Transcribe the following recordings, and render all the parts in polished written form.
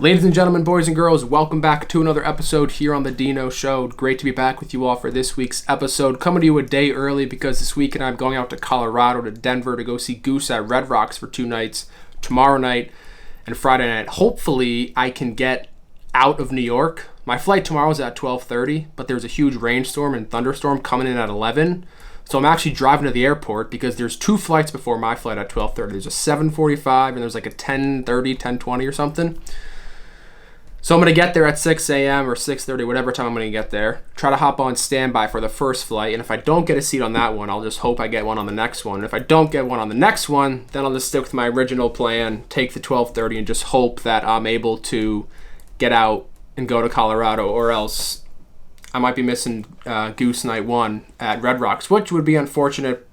Ladies and gentlemen, boys and girls, welcome back to another episode here on the DEANO Show. Great to be back with you all for this week's episode. Coming to you a day early because this weekend I'm going out to Colorado, to Denver, to go see GOOSE at Red Rocks for 2 nights, tomorrow night and Friday night. Hopefully I can get out of New York. My flight tomorrow is at 12:30, but there's a huge rainstorm and thunderstorm coming in at 11. So I'm actually driving to the airport because there's 2 flights before my flight at 12:30. There's a 7:45 and there's like a 10:30, 10:20 or something. So I'm going to get there at 6 a.m. or 6:30, whatever time I'm going to get there. Try to hop on standby for the first flight. And if I don't get a seat on that one, I'll just hope I get one on the next one. And if I don't get one on the next one, then I'll just stick with my original plan, take the 12:30, and just hope that I'm able to get out and go to Colorado. Or else I might be missing Goose Night 1 at Red Rocks, which would be unfortunate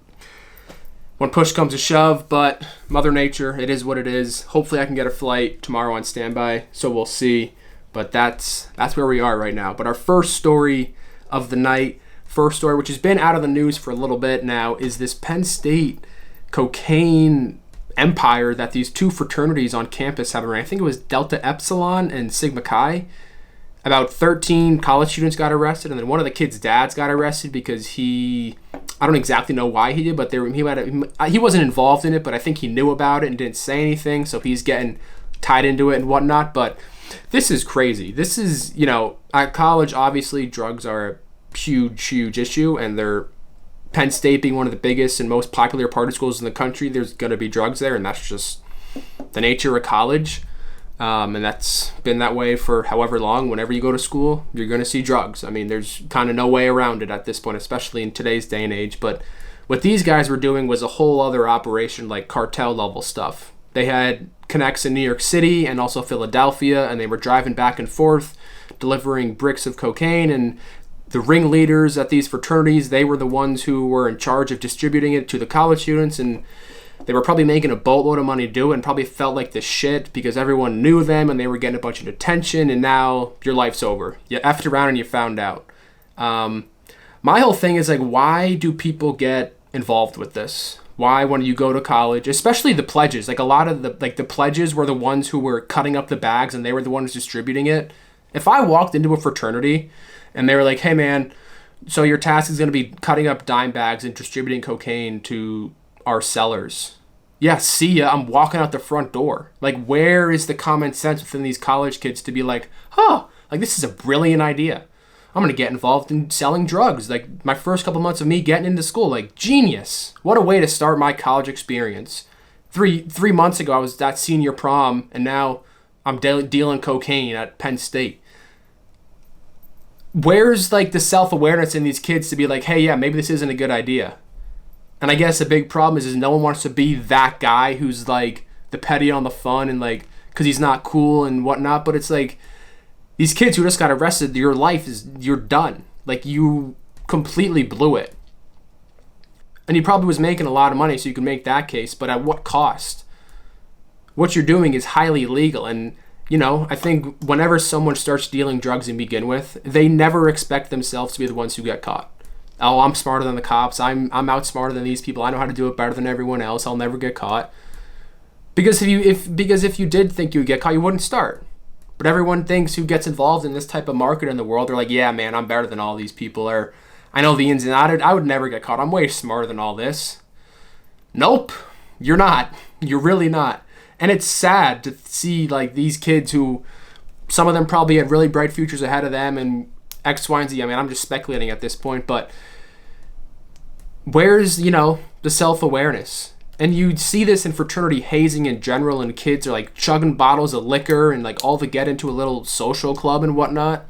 when push comes to shove, but Mother Nature, it is what it is. Hopefully I can get a flight tomorrow on standby, so we'll see. But that's where we are right now. But our first story of the night, which has been out of the news for a little bit now, is this Penn State cocaine empire that these 2 fraternities on campus have around. I think it was Delta Epsilon and Sigma Chi. About 13 college students got arrested, and then one of the kids' dads got arrested because I don't exactly know why he did, but he wasn't involved in it, but I think he knew about it and didn't say anything, so he's getting tied into it and whatnot. But this is crazy. This is, at college, obviously, drugs are a huge, huge issue, and Penn State being one of the biggest and most popular party schools in the country, there's going to be drugs there, and that's just the nature of college. And that's been that way for however long. Whenever you go to school, you're going to see drugs. I mean, there's kind of no way around it at this point, especially in today's day and age. But what these guys were doing was a whole other operation, like cartel level stuff. They had connects in New York City and also Philadelphia, and they were driving back and forth, delivering bricks of cocaine. And the ringleaders at these fraternities, they were the ones who were in charge of distributing it to the college students, and they were probably making a boatload of money to do it and probably felt like the shit because everyone knew them and they were getting a bunch of attention, and now your life's over. You effed around and you found out. My whole thing is, like, why do people get involved with this? Why, when you go to college, especially the pledges, like a lot of the pledges were the ones who were cutting up the bags and they were the ones distributing it. If I walked into a fraternity and they were like, hey man, so your task is going to be cutting up dime bags and distributing cocaine to our sellers. Yeah, see ya. I'm walking out the front door. Like, where is the common sense within these college kids to be like, like this is a brilliant idea. I'm going to get involved in selling drugs. Like, my first couple months of me getting into school, like, genius. What a way to start my college experience. Three months ago, I was at senior prom, and now I'm dealing cocaine at Penn State. Where's, like, the self-awareness in these kids to be like, hey, yeah, maybe this isn't a good idea? And I guess a big problem is no one wants to be that guy who's like the petty on the fun and like, because he's not cool and whatnot. But it's like these kids who just got arrested, you're done. Like, you completely blew it. And he probably was making a lot of money, so you can make that case. But at what cost? What you're doing is highly illegal. And, I think whenever someone starts dealing drugs to begin with, they never expect themselves to be the ones who get caught. Oh, I'm smarter than the cops. I'm outsmarter than these people. I know how to do it better than everyone else. I'll never get caught. Because if you did think you would get caught, you wouldn't start. But everyone thinks who gets involved in this type of market in the world, they're like, yeah, man, I'm better than all these people. Or I know the ins and outs. I would never get caught. I'm way smarter than all this. Nope, you're not. You're really not. And it's sad to see like these kids who, some of them probably had really bright futures ahead of them and X, Y, and Z. I mean, I'm just speculating at this point, but where's, the self-awareness? And you see this in fraternity hazing in general, and kids are like chugging bottles of liquor and like all to get into a little social club and whatnot.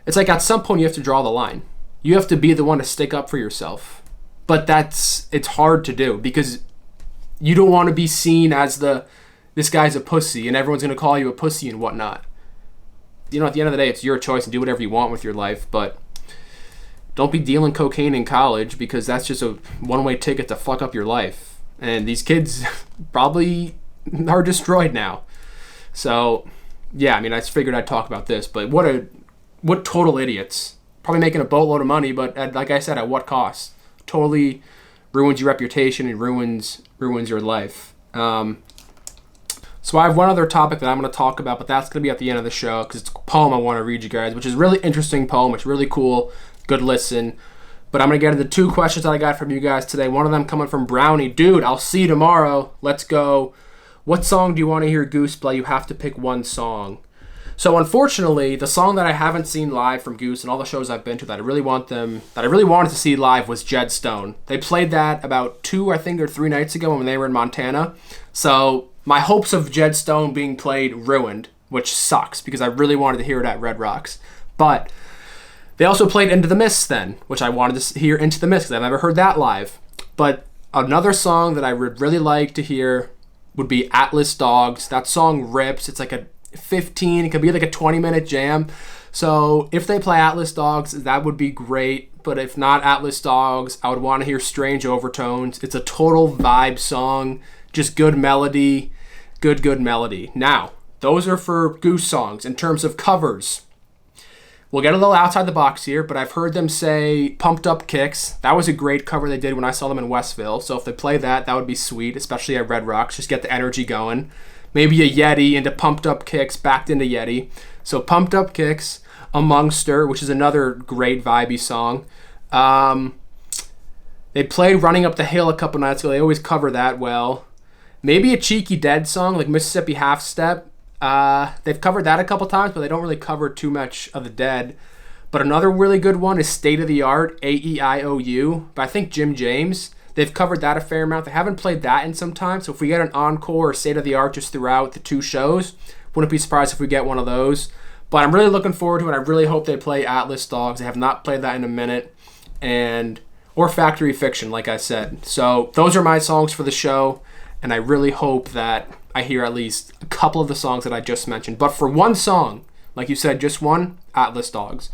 It's like at some point you have to draw the line. You have to be the one to stick up for yourself. But it's hard to do because you don't want to be seen as this guy's a pussy and everyone's going to call you a pussy and whatnot. At the end of the day, it's your choice and do whatever you want with your life, but don't be dealing cocaine in college because that's just a one-way ticket to fuck up your life. And these kids probably are destroyed now. So, yeah, I mean, I just figured I'd talk about this, but what total idiots. Probably making a boatload of money, but like I said, at what cost? Totally ruins your reputation and ruins your life. So I have one other topic that I'm going to talk about, but that's going to be at the end of the show because it's a poem I want to read you guys, which is a really interesting poem. It's really cool. Good listen. But I'm going to get into 2 questions that I got from you guys today. One of them coming from Brownie. Dude, I'll see you tomorrow. Let's go. What song do you want to hear Goose play? You have to pick one song. So unfortunately, the song that I haven't seen live from Goose and all the shows I've been to that I really wanted to see live was Jedstone. They played that about 2, I think, or 3 nights ago when they were in Montana. So my hopes of Jedstone being played ruined, which sucks because I really wanted to hear it at Red Rocks. But they also played Into the Mist then, which I wanted to hear Into the Mist because I've never heard that live. But another song that I would really like to hear would be Atlas Dogs. That song rips. It's like a 15, it could be like a 20-minute jam. So if they play Atlas Dogs, that would be great. But if not Atlas Dogs, I would want to hear Strange Overtones. It's a total vibe song, just good melody, good melody. Now, those are for Goose songs. In terms of covers, we'll get a little outside the box here, but I've heard them say Pumped Up Kicks. That was a great cover they did when I saw them in Westville. So if they play that, that would be sweet, especially at Red Rocks. Just get the energy going. Maybe a Yeti into Pumped Up Kicks, backed into Yeti. So Pumped Up Kicks, Amongster, which is another great vibey song. They played Running Up the Hill a couple nights ago. They always cover that well. Maybe a Cheeky Dead song like Mississippi Half Step. They've covered that a couple times, but they don't really cover too much of the Dead. But another really good one is State of the Art, AEIOU, by I think Jim James. They've covered that a fair amount. They haven't played that in some time, so if we get an encore or State of the Art just throughout the 2 shows, wouldn't be surprised if we get one of those. But I'm really looking forward to it. I really hope they play Atlas Dogs. They have not played that in a minute. Or Factory Fiction, like I said. So those are my songs for the show, and I really hope that I hear at least a couple of the songs that I just mentioned. But for one song, like you said, just one, Atlas Dogs.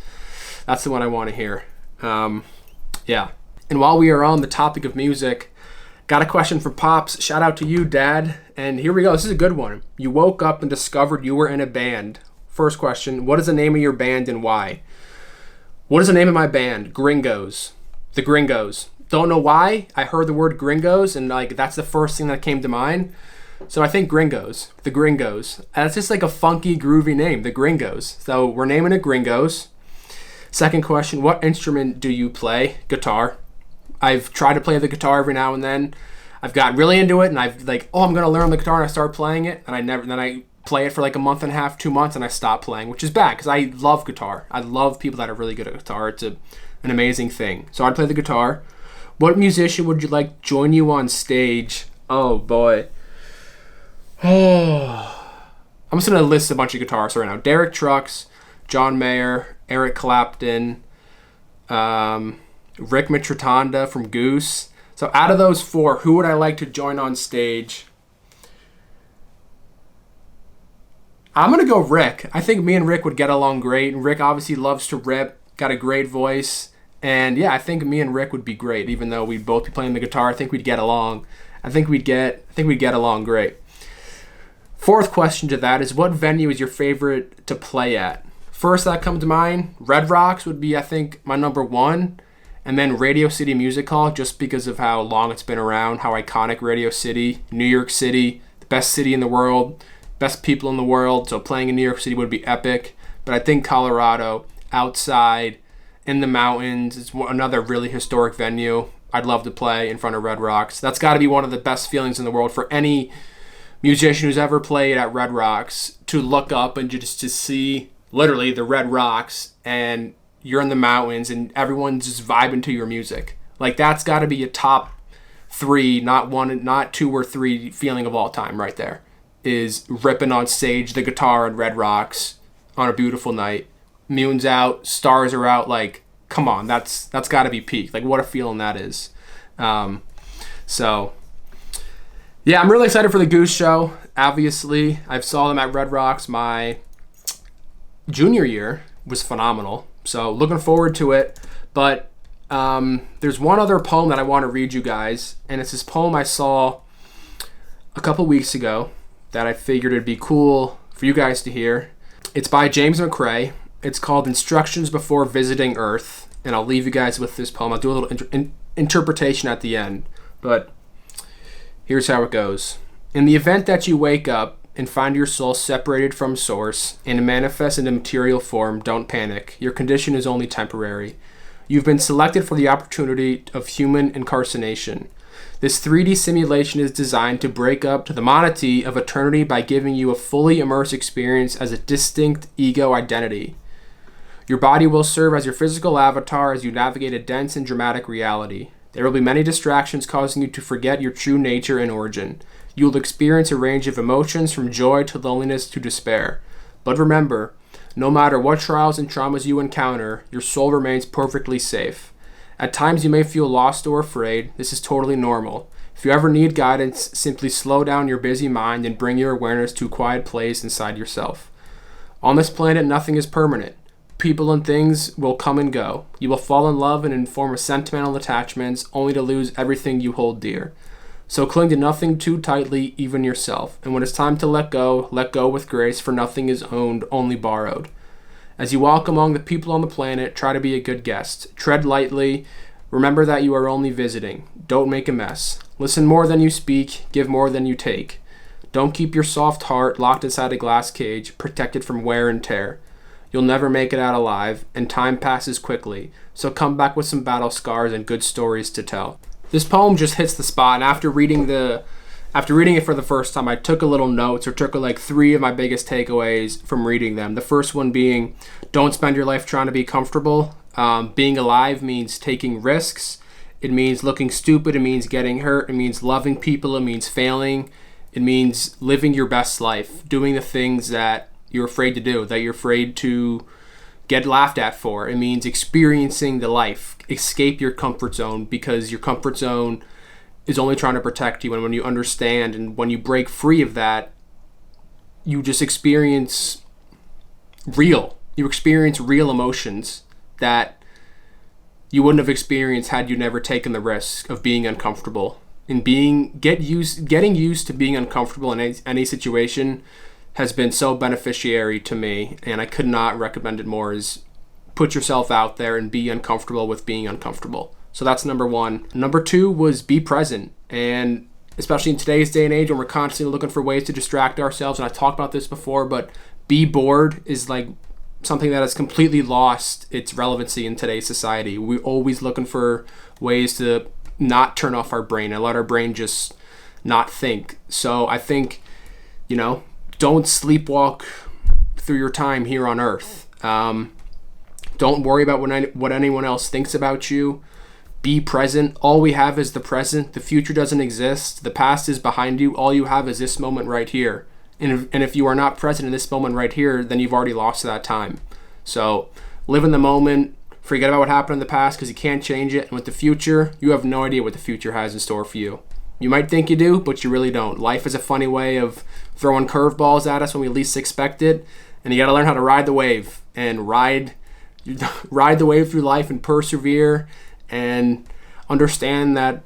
That's the one I want to hear. Yeah. And while we are on the topic of music, got a question for Pops. Shout out to you, Dad. And here we go. This is a good one. You woke up and discovered you were in a band. First question, what is the name of your band and why? What is the name of my band? Gringos. The Gringos. Don't know why. I heard the word Gringos and that's the first thing that came to mind. So I think Gringos. The Gringos. That's just like a funky, groovy name. The Gringos. So we're naming it Gringos. Second question, what instrument do you play? Guitar. I've tried to play the guitar every now and then. I've gotten really into it, and I'm going to learn the guitar, and I start playing it, and then I play it for like a month and a half, 2 months, and I stop playing, which is bad because I love guitar. I love people that are really good at guitar. It's an amazing thing. So I'd play the guitar. What musician would you like to join you on stage? Oh boy. Oh, I'm just gonna list a bunch of guitarists right now. Derek Trucks, John Mayer, Eric Clapton, Rick Mitrotanda from Goose. So out of those 4, who would I like to join on stage? I'm going to go Rick. I think me and Rick would get along great. And Rick obviously loves to rip, got a great voice. And yeah, I think me and Rick would be great. Even though we'd both be playing the guitar, I think we'd get along. I think we'd get along great. Fourth question to that is, what venue is your favorite to play at? First that comes to mind, Red Rocks would be, I think, my number 1. And then Radio City Music Hall, just because of how long it's been around, how iconic Radio City, New York City, the best city in the world, best people in the world. So playing in New York City would be epic. But I think Colorado, outside, in the mountains, is another really historic venue. I'd love to play in front of Red Rocks. That's got to be one of the best feelings in the world for any musician who's ever played at Red Rocks, to look up and just to see literally the Red Rocks, and you're in the mountains and everyone's just vibing to your music. Like, that's got to be a top 3, not 1, not 2 or 3 feeling of all time right there, is ripping on stage the guitar at Red Rocks on a beautiful night. Moon's out, stars are out. Like, come on, that's got to be peak. Like, what a feeling that is. So yeah, I'm really excited for the Goose show. Obviously, I saw them at Red Rocks my junior year. Was phenomenal. So looking forward to it. But there's one other poem that I want to read you guys, and it's this poem I saw a couple weeks ago that I figured it'd be cool for you guys to hear. It's by James McCrae. It's called Instructions Before Visiting Earth, and I'll leave you guys with this poem. I'll do a little interpretation at the end, but here's how it goes. In the event that you wake up and find your soul separated from source and manifest in a material form, don't panic. Your condition is only temporary. You've been selected for the opportunity of human incarnation. This 3D simulation is designed to break up the monotony of eternity by giving you a fully immersed experience as a distinct ego identity. Your body will serve as your physical avatar as you navigate a dense and dramatic reality. There will be many distractions causing you to forget your true nature and origin. You will experience a range of emotions from joy to loneliness to despair. But remember, no matter what trials and traumas you encounter, your soul remains perfectly safe. At times you may feel lost or afraid. This is totally normal. If you ever need guidance, simply slow down your busy mind and bring your awareness to a quiet place inside yourself. On this planet, nothing is permanent. People and things will come and go. You will fall in love and form sentimental attachments only to lose everything you hold dear. So cling to nothing too tightly, even yourself. And when it's time to let go with grace, for nothing is owned, only borrowed. As you walk among the people on the planet, try to be a good guest. Tread lightly. Remember that you are only visiting. Don't make a mess. Listen more than you speak. Give more than you take. Don't keep your soft heart locked inside a glass cage, protected from wear and tear. You'll never make it out alive, and time passes quickly. So come back with some battle scars and good stories to tell. This poem just hits the spot, and after reading it for the first time, I took a little notes, or took like 3 of my biggest takeaways from reading them. The first one being, don't spend your life trying to be comfortable. Being alive means taking risks. It means looking stupid. It means getting hurt. It means loving people. It means failing. It means living your best life, doing the things that you're afraid to do, that you're afraid to get laughed at for. It means experiencing the life. Escape your comfort zone, because your comfort zone is only trying to protect you. And when you understand and when you break free of that, you just experience real emotions that you wouldn't have experienced had you never taken the risk of being uncomfortable. And getting used to being uncomfortable in any situation has been so beneficiary to me, and I could not recommend it more, is put yourself out there and be uncomfortable with being uncomfortable. So that's number 1. Number 2 was be present. And especially in today's day and age when we're constantly looking for ways to distract ourselves, and I talked about this before, but be bored is like something that has completely lost its relevancy in today's society. We're always looking for ways to not turn off our brain and let our brain just not think. So I think, don't sleepwalk through your time here on earth. Don't worry about what anyone else thinks about you. Be present. All we have is the present. The future doesn't exist. The past is behind you. All you have is this moment right here. And if you are not present in this moment right here, then you've already lost that time. So live in the moment. Forget about what happened in the past, because you can't change it. And with the future, you have no idea what the future has in store for you. You might think you do, but you really don't. Life is a funny way of throwing curveballs at us when we least expect it. And you got to learn how to ride the wave and ride the wave through life and persevere and understand that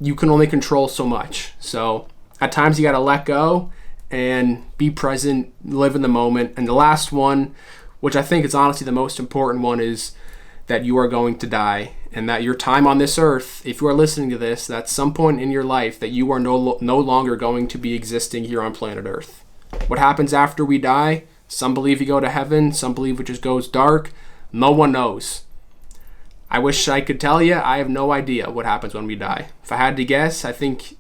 you can only control so much. So at times you got to let go and be present, live in the moment. And the last one, which I think is honestly the most important one, is that you are going to die, and that your time on this earth, if you are listening to this, that at some point in your life that you are no longer going to be existing here on planet Earth. What happens after we die? Some believe you go to heaven, some believe it just goes dark. No one knows. I wish I could tell you. I have no idea what happens when we die. If I had to guess, I think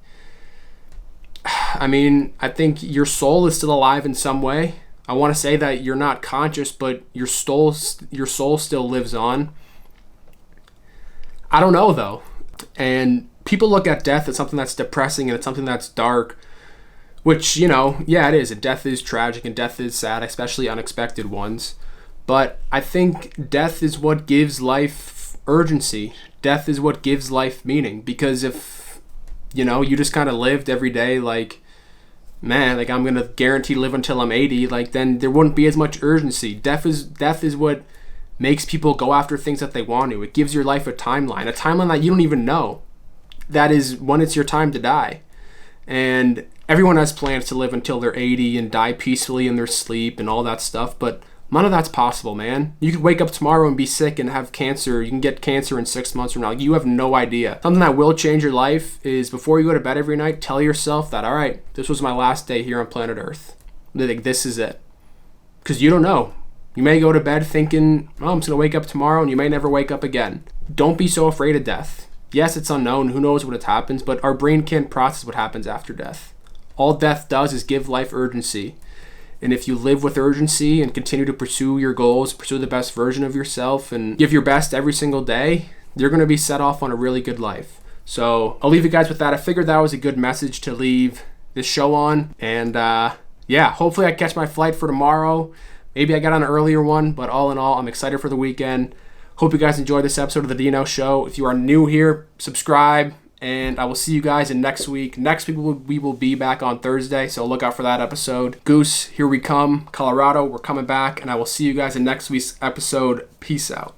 your soul is still alive in some way. I want to say that you're not conscious, but your soul still lives on. I don't know, though. And people look at death as something that's depressing and it's something that's dark, which, yeah, it is. Death is tragic and death is sad, especially unexpected ones. But I think death is what gives life urgency. Death is what gives life meaning. Because if, you just kind of lived every day like, man, like I'm going to guarantee live until I'm 80, like then there wouldn't be as much urgency. Death is what makes people go after things that they want to. It gives your life a timeline that you don't even know. That is when it's your time to die. And everyone has plans to live until they're 80 and die peacefully in their sleep and all that stuff, but None of that's possible, man. You could wake up tomorrow and be sick and have cancer. You can get cancer in 6 months from now. You have no idea. Something that will change your life is before you go to bed every night, tell yourself that, all right, this was my last day here on planet Earth. Like, this is it. Because you don't know. You may go to bed thinking, oh, I'm just going to wake up tomorrow, and you may never wake up again. Don't be so afraid of death. Yes, it's unknown. Who knows what happens, but our brain can't process what happens after death. All death does is give life urgency. And if you live with urgency and continue to pursue your goals, pursue the best version of yourself, and give your best every single day, you're going to be set off on a really good life. So I'll leave you guys with that. I figured that was a good message to leave this show on. And hopefully I catch my flight for tomorrow. Maybe I got on an earlier one, but all in all, I'm excited for the weekend. Hope you guys enjoyed this episode of the DEANO Show. If you are new here, subscribe. And I will see you guys in next week. Next week, we will be back on Thursday, so look out for that episode. Goose, here we come. Colorado, we're coming back, and I will see you guys in next week's episode. Peace out.